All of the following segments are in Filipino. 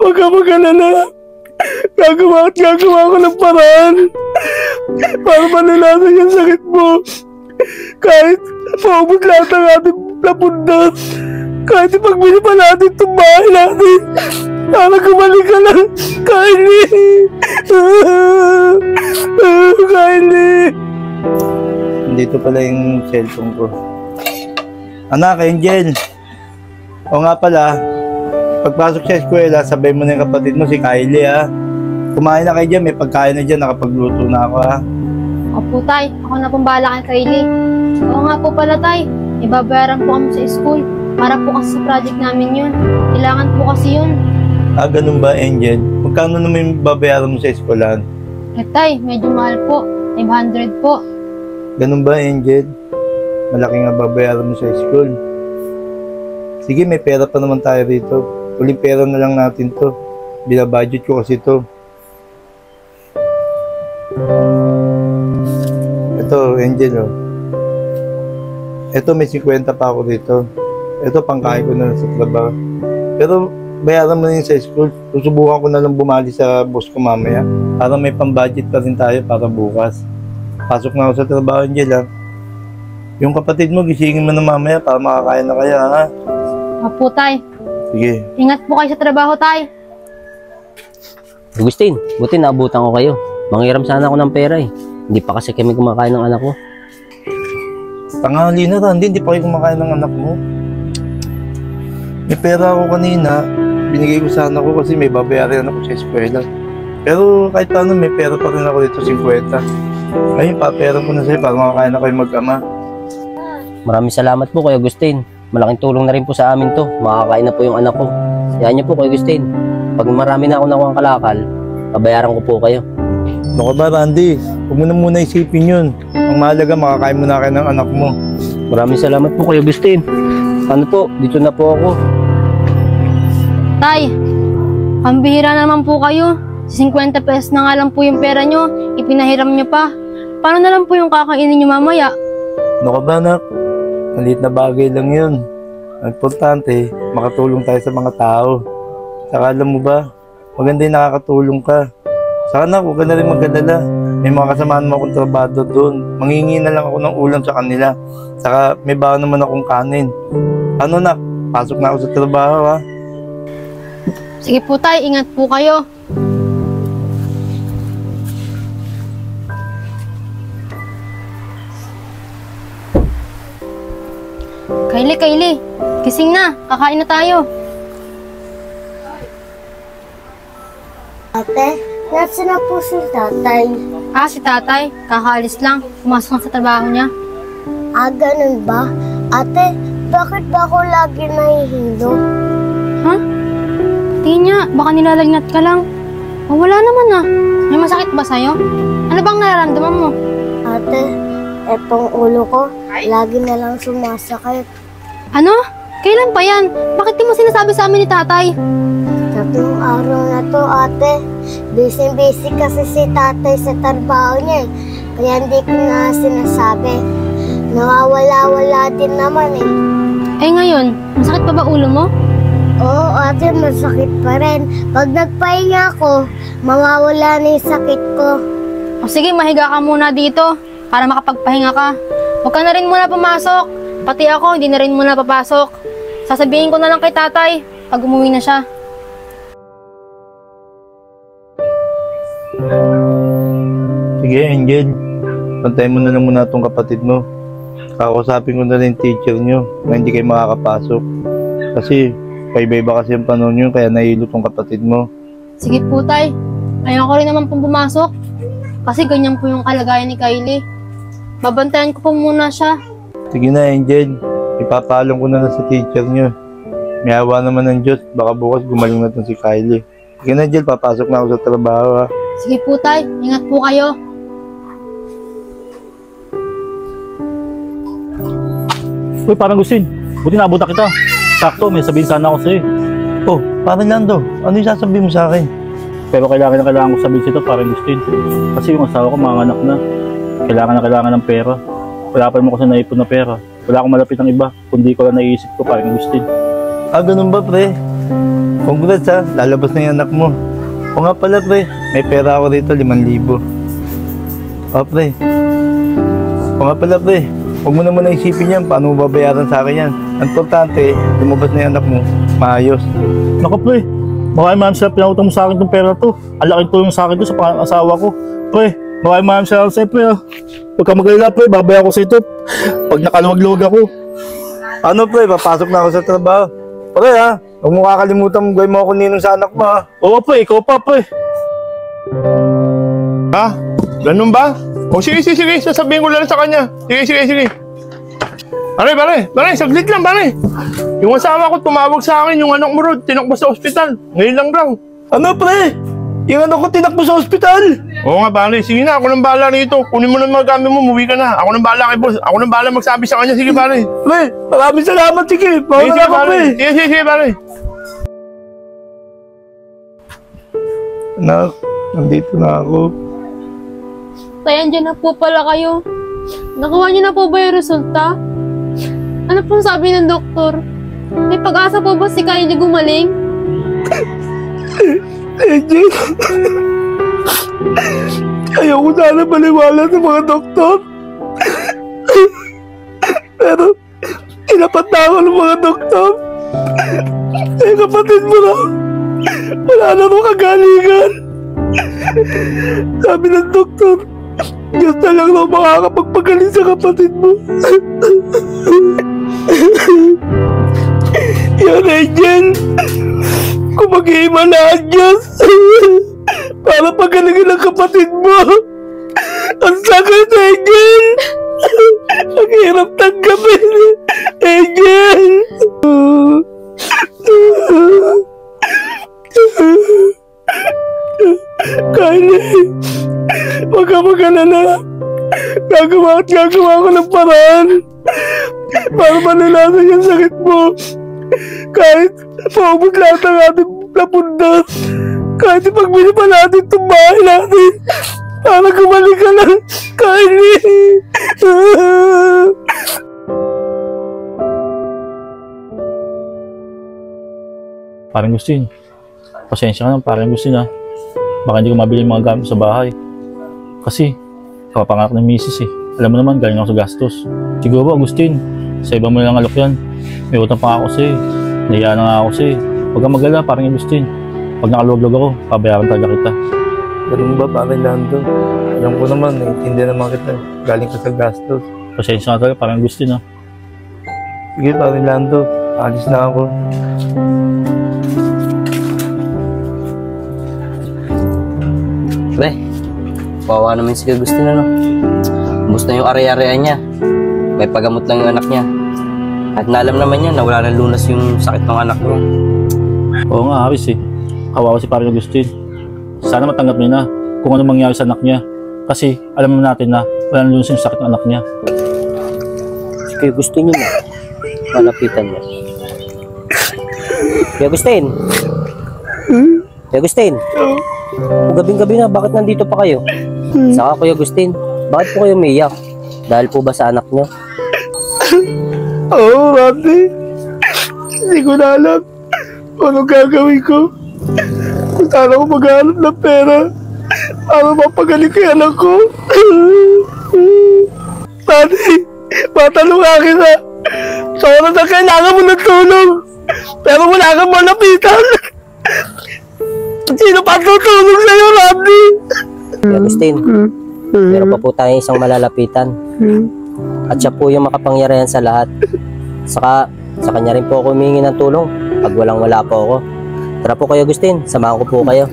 Huwag ka mag-alala. Gagawa ko ng paraan para manilasan yung sakit mo. Kahit paubos lahat ng ating napundas. Kahit ipagbili pa natin itong bahay natin. Para kumalik ka lang, Kylie. Kylie. Dito pala yung cellphone ko. Anak, Angel. O nga pala, pagpasok sa eskwela, sabay mo na yung kapatid mo, si Kylie, ha? Kumain na kayo dyan, may pagkain na dyan, nakapagluto na ako, ha? Opo, tay. Ako na pong bahala kay Kylie. Oo nga po pala, tay. Ibabayaran po kami sa school. Para po kasi sa project namin yun. Kailangan po kasi yun. Ah, ganun ba, Angel? Magkano naman yung babayaran mo sa eskwelahan? Eh, tay, medyo mahal po. 500 po. Ganun ba, Angel? Malaki nga babayaran mo sa school. Sige, may pera pa naman tayo rito. Uling pera na lang natin to. Binabudget ko kasi to. Ito, Angel, oh. Ito, may 50 pa ako dito. Ito, pangkain ko na lang sa trabaho. Pero, bayaran mo na yun sa school. Susubukan ko na lang bumali sa boss ko mamaya. Para may pang-budget pa rin tayo para bukas. Pasok na ako sa trabaho, Angel, ha. Yung kapatid mo, gisingin mo na mamaya para makakain na kaya, ha. Opo, tay. Sige. Ingat po kayo sa trabaho, tay. Agustin, buti naabutan ko kayo. Manghiram sana ako ng pera, eh. Hindi pa kasi kami kumakain ng anak ko. Tanghali na, Randy, hindi pa kayo kumakain ng anak mo. May pera ako kanina, binigay ko sana ko kasi may babayaran ako sa eskwela. Pero kahit paano, may pera pa rin ako dito, 50. Ayun, papera ko na sa'yo para makakain na kayo mag-ama. Maraming salamat po, Kuya Agustin. Malaking tulong na rin po sa amin to. Makakain na po yung anak ko. Kaya niyo po, Kuya Agustin. Pag marami na ako nakuha kalakal, babayaran ko po kayo. Naku ba, Randy? Huwag mo na muna isipin yun. Ang mahalaga, makakain mo na kayo ng anak mo. Maraming salamat po, Kuya Agustin. Ano po, dito na po ako. Tay, pambihira naman po kayo. 50 pesos na nga lang po yung pera nyo. Ipinahiram nyo pa. Paano na lang po yung kakainin nyo mamaya? Naku ba, anak? Maliit na bagay lang yun. Ang importante, makatulong tayo sa mga tao. Saka alam mo ba, maganda yung nakakatulong ka. Saka anak, huwag ka na rin mag-alala. May mga kasamaan mo akong trabaho doon. Mangingi na lang ako ng ulam sa kanila. Saka may bawa naman akong kanin. Ano, nak? Pasok na ako sa trabaho, ha? Sige po, tay. Ingat po kayo. Kylie. Gising na. Kakain na tayo. Ate, nasa na po si tatay. Ah, si tatay. Kakaalis lang. Pumasok na sa trabaho niya. Ah, ganun ba? Ate, bakit ba ako lagi nahihilo? Ha? Tingin niya. Baka nilalagnat ka lang. Oh, wala naman ah. May masakit ba sa'yo? Ano bang nararamdaman mo? Ate, etong ulo ko, lagi na lang sumasakit. Ano? Kailan pa yan? Bakit di mo sinasabi sa amin ni tatay? Tatlong araw na to, ate. Busy kasi si tatay sa trabaho niya eh. Kaya hindi ko na sinasabi. Nawawala-wala din naman eh. Eh ngayon, masakit pa ba ulo mo? Oo, ate, masakit pa rin. Pag nagpahinga ako, mawawala na yung sakit ko. O sige, mahiga ka muna dito para makapagpahinga ka. Huwag ka na rin muna pumasok. Pati ako, hindi na rin muna papasok. Sasabihin ko na lang kay tatay pag umuwi na siya. Sige, Angel. Pantayin mo na lang muna itong kapatid mo. Kakausapin ko na rin yung teacher nyo na hindi kayo makakapasok. Kasi, paiba-iba kasi yung panahon nyo, kaya nahilo tong kapatid mo. Sige po, tay. Ayoko rin naman pong pumasok. Kasi ganyan po yung kalagayan ni Kylie. Babantayan ko po muna siya. Sige na, Angel. Ipapaalam ko na lang sa teacher nyo. May awa naman ng Diyos. Baka bukas gumaling na itong si Kylie. Sige na, Angel. Papasok na ako sa trabaho, ha. Sige po, tay. Ingat po kayo. Uy, parang Agustin. Buti naabutan kita. Sakto, may sabihin sana ako sa'yo. Oh, parang Lando. Ano yung sasabihin mo sa akin? Pero kailangan ko sabihin sito, parang Agustin. Kasi yung asawa ko, mga anak na. Kailangan ng pera. Wala pa mo kasi naipon na pera. Wala akong malapit ng iba, kundi ko lang naiisip ko, parang Agustin. Ah, ganun ba, pre? Congrats ha, lalabas na yung anak mo. O nga pala pre, may pera ako dito, 5,000. O pre. O nga pala pre, huwag mo naman naisipin yan, paano mo babayaran sa akin yan. Ang importante, lumabas na yung anak mo, maayos. Naku pre, maraming salamat pinakutang mo sa akin itong pera to. Ang laking tulong sa akin to sa asawa ko. Pre, maraming salamat sa iyo pre. Huwag ka mag-alala pre, babaya ko sa ito. Pag nakaluwag-luwag ako. Ano pre, papasok na ako sa trabaho. Pre ha, huwag mo kakalimutan mo gawin mo ako ninong sa anak mo ha. Oo pre, ikaw pa pre. Ha? Ganun ba? O sige, sasabihin ko lang sa kanya. Sige. Pare, saglit lang pare. Yung asawa ko tumawag sa akin, yung anak mo ron, tinakbo sa ospital. Ngayon lang daw. Ano pre? Yung anak ko tinakbo sa ospital. Oo nga pare, sige na, ako nang bahala rito. Kunin mo na mga gamit mo, umuwi ka na. Ako nang bahala kay boss. Ako nang bahala magsabi sa kanya, sige pare. Pre, maraming salamat, sige. Mauna na ako pre. Sige pare. Anak, nandito na ako. Tay, andyan na po pala kayo. Nakuha niyo na po ba yung resulta? Ano pong sabi ng doktor? May pag-asa po ba si Kylie gumaling? Angel, ayaw ko sana maniwala sa mga doktor. Pero, inapat na ako ng mga doktor. Eh, kapatid mo na. Wala na akong kagalingan. Sabi ng doktor, Diyos na lang daw makakapagpagaling sa kapatid mo. Yan, Angel. Kung mag-iima na ang Diyos para pagalingin ang kapatid mo. Ang sakit, Angel. Ang hirap tanggapin, Angel. Kylie, huwag ka mag-alala. Gagawa ko ng paraan para manilasan yung sakit mo. Kahit paubos lahat ang ating napundas. Kahit ipagbili pa natin itong bahay natin para gumaling ka lang, Kylie. Parang Gustin, pasensya ka na parang Gustin ha. Baka hindi ko mabili yung mga gamit sa bahay. Kasi, kapapangarap ng misis eh. Alam mo naman, galing ako sa gastos. Siguro, Agustin, sa iba mo lang alok yan. May utang pa ako sa'yo. Nahiya na nga ako sa'yo. Huwag kang mag-alala, parang Agustin. Pag nakaluwag-luwag ako, pabayaran talaga kita. Ganun ba, parang Lando? Alam ko naman, naiintindihan naman kita. Galing ka sa gastos. Pasensya ka talaga, parang Agustin ha. Sige, parang Lando. Alis na ako. Pre, kawawa naman si Agustin ano. Ubus na yung ari-arian niya. May pagamot lang yung anak niya. At naalam naman niya na wala nang lunas yung sakit ng anak niya. Oo nga, Aris eh. Kawawa si parang Agustin. Sana matanggap niya na kung ano mangyari sa anak niya. Kasi alam natin na wala nang lunas yung sakit ng anak niya. Si Kuya Agustin yun na. Malapitan niya. Kuya Agustin! Kuya Agustin! Gabing-gabi na, bakit nandito pa kayo? Saka Kuya Agustin, bakit po kayo umiyak? Dahil po ba sa anak niyo? Oo, Randy. Hindi ko na alam kung anong gagawin ko. Kung saan ako maghanap ng pera para mapagaling kay anak ko. Randy, matalungan kita. Sa oras na kailangan mo ng tulong, pero wala kang malapitan. Sino pa tutulong sa'yo, Randy? Kuya Agustin, meron pa po tayong isang malalapitan. At siya po yung makapangyarihan sa lahat. Saka, sa kanya rin po ako humingi ng tulong pag walang-wala po ako. Tara po Kuya Agustin, samahan ko po kayo.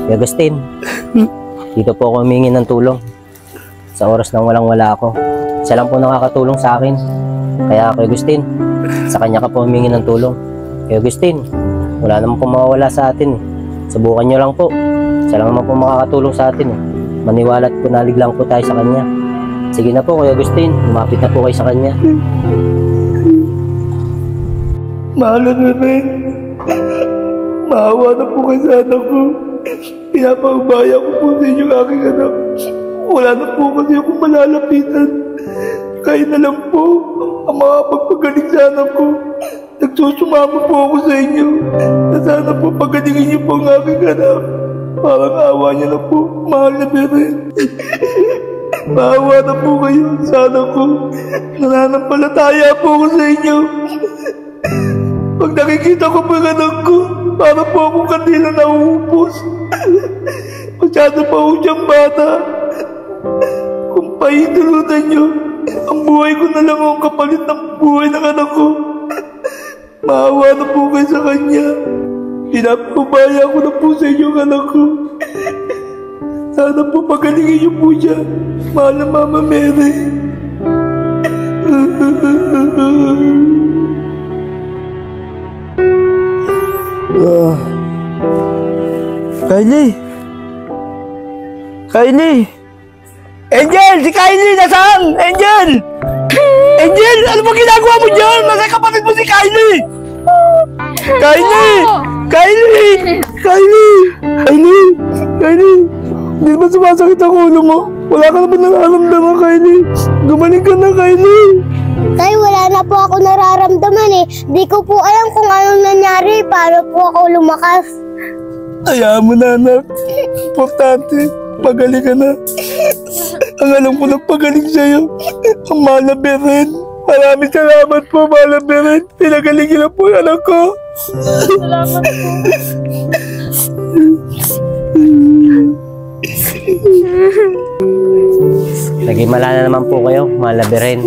Kuya Agustin, dito po ako humingi ng tulong. Sa oras nang walang-wala ako, siya lang po nakakatulong sa akin. Kaya Kuya Agustin, sa kanya ka po humingi ng tulong. Kuya Agustin, wala naman po mawawala sa atin eh. Subukan nyo lang po. Siya lang naman po makakatulong sa atin eh. Maniwala at punalig lang po tayo sa kanya. Sige na po Kuya Agustin, lumapit na po kayo sa kanya. Mahal na rin. Maawa na po kayo sa anak ko. Pinapaubaya ko po sa inyo aking anak. Wala na po kasi akong malalapitan. Kayo na lang po. ang makapagpagaling sa anak ko. Nagsusumama po ako sa inyo na sana po pagalingin niyo po ang aking anak. Parang awa niyo na po, mahal na Beren. Maawa na po kayo sa anak ko. Nananampalataya po ako sa inyo. Pag nakikita ko po ang anak ko, para po akong kanila nauupos. Masyado pa ako siyang bata. Kung pahintulutan niyo, ang buhay ko na lang ang kapalit ng buhay ng anak ko. Maawa na po kayo sa kanya. Pinapabaya ko na po sa inyo ang anak ko. Sana po pagalingin niyo po siya. Mahal na Mama Mary. Kylie! Kylie! Angel! Si Kylie! Nasaan? Angel! Angel! Ano ba ginagawa mo dyan? Nasa kapatid mo si Kylie! Kylie! Kylie! Kylie! Kylie! Kylie! Hindi ba sumasakit ang ulo mo? Wala ka na ba nararamdaman, Kylie? Gumaling ka na, Kylie! Tay, wala na po ako nararamdaman eh. Di ko po alam kung anong nangyari. Paano po ako lumakas? Hayaan mo na, anak. Importante, magaling ka na. Ang alam ko na pagaling sa'yo, ang mahal na Beren. Maraming salamat po, mahal na Beren. Pinagaling na po yung anak ko. Salamat po. Naging malala naman po kayo, mahal na Beren.